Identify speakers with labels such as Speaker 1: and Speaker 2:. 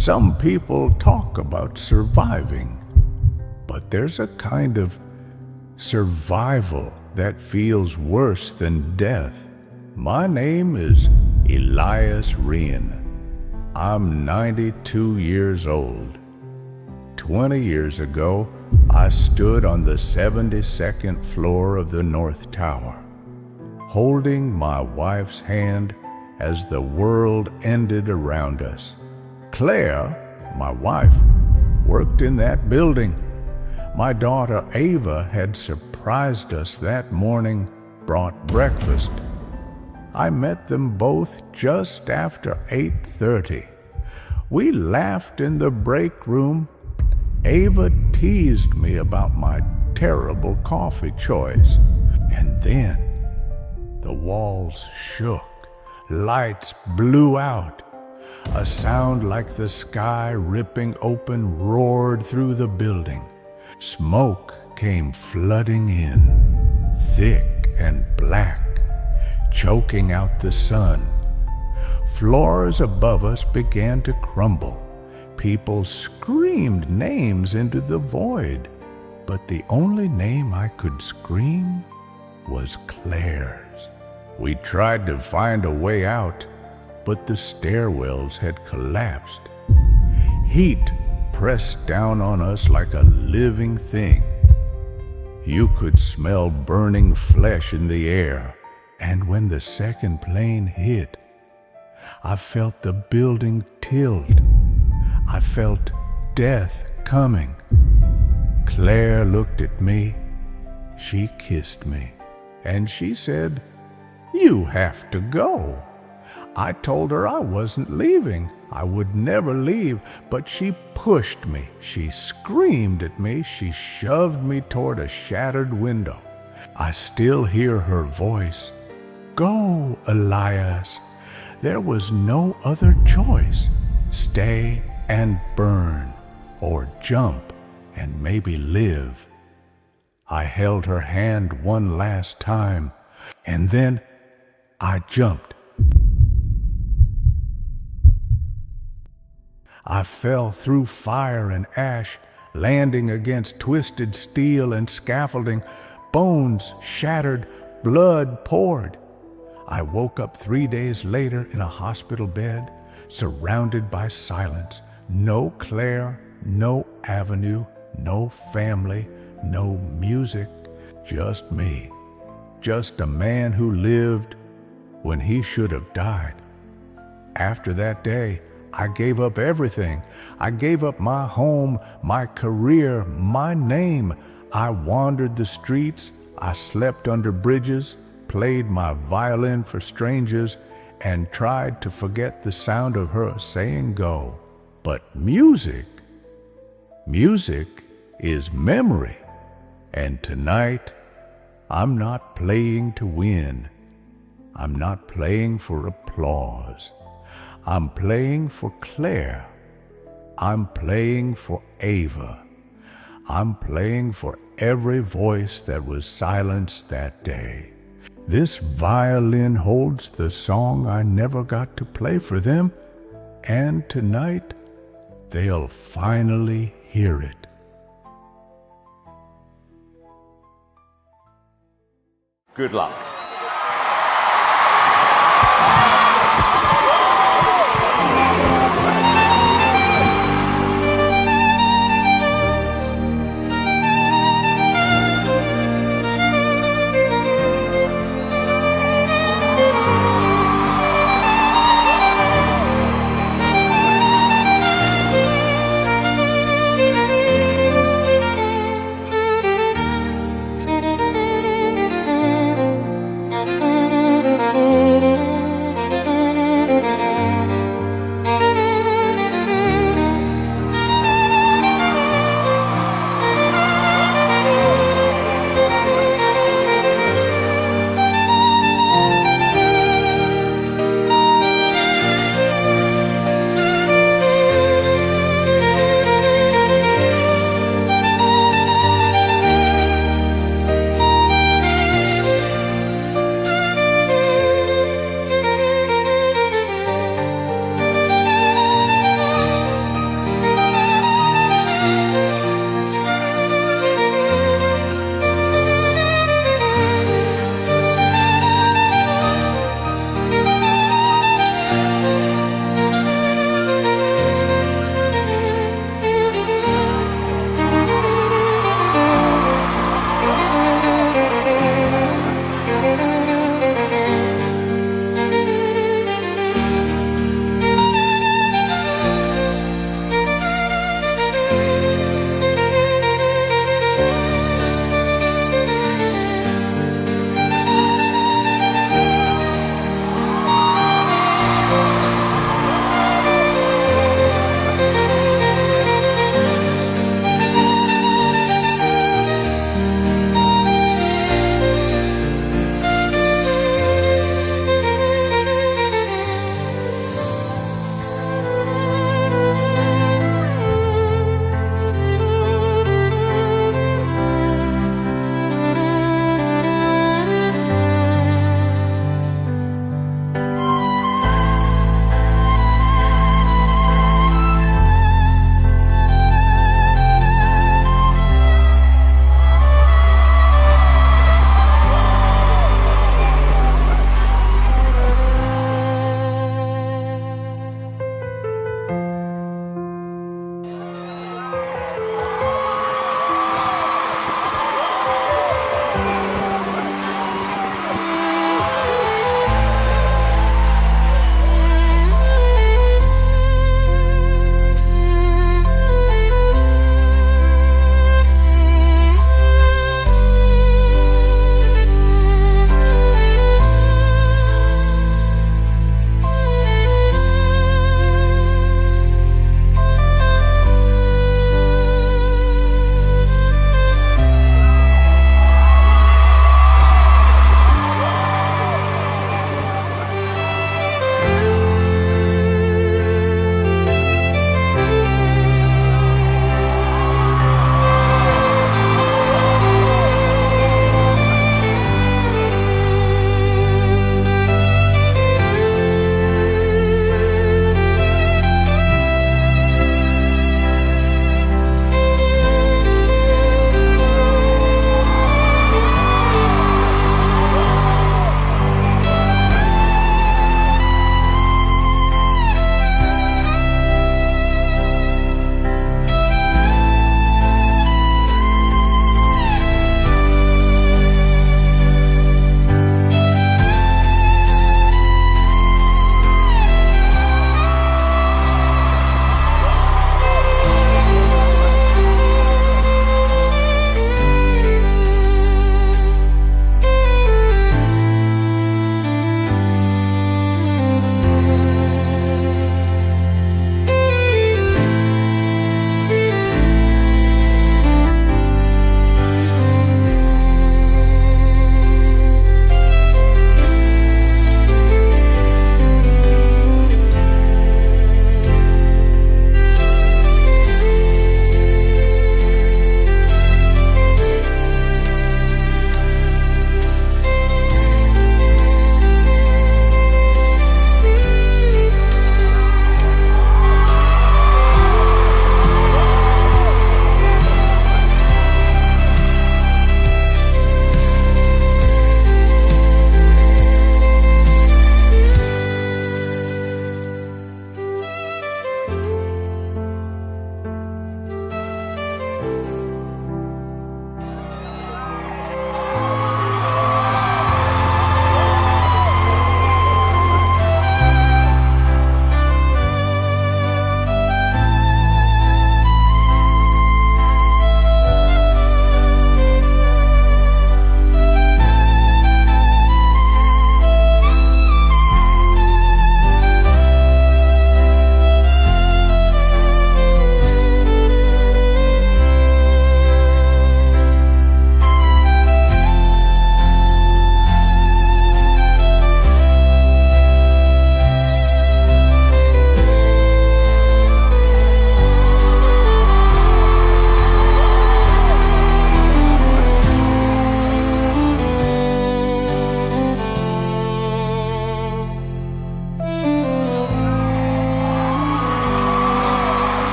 Speaker 1: Some people talk about surviving, but there's a kind of survival that feels worse than death. My name is Elias Rien. I'm 92 years old. 20 years ago, I stood on the 72nd floor of the North Tower, holding my wife's hand as the world ended around us. Claire, my wife, worked in that building. My daughter Ava had surprised us that morning, brought breakfast. I met them both just after 8:30. We laughed in the break room. Ava teased me about my terrible coffee choice. And then the walls shook. Lights blew out. A sound like the sky ripping open roared through the building. Smoke came flooding in, thick and black, choking out the sun. Floors above us began to crumble. People screamed names into the void, but the only name I could scream was Claire's. We tried to find a way out, but the stairwells had collapsed. Heat pressed down on us like a living thing. You could smell burning flesh in the air, and when the second plane hit, I felt the building tilt. I felt death coming. Claire looked at me. She kissed me, and she said, "You have to go." I told her I wasn't leaving. I would never leave, but she pushed me. She screamed at me. She shoved me toward a shattered window. I still hear her voice. "Go, Elias." There was no other choice. Stay and burn, or jump and maybe live. I held her hand one last time, and then I jumped. I fell through fire and ash, landing against twisted steel and scaffolding. Bones shattered, blood poured. I woke up 3 days later in a hospital bed, surrounded by silence. No Claire, no avenue, no family, no music, just me. Just a man who lived when he should have died. After that day, I gave up everything. I gave up my home, my career, my name. I wandered the streets. I slept under bridges, played my violin for strangers, and tried to forget the sound of her saying go. But music is memory. And tonight, I'm not playing to win. I'm not playing for applause. I'm playing for Claire. I'm playing for Ava. I'm playing for every voice that was silenced that day. This violin holds the song I never got to play for them, and tonight they'll finally hear it.
Speaker 2: Good luck.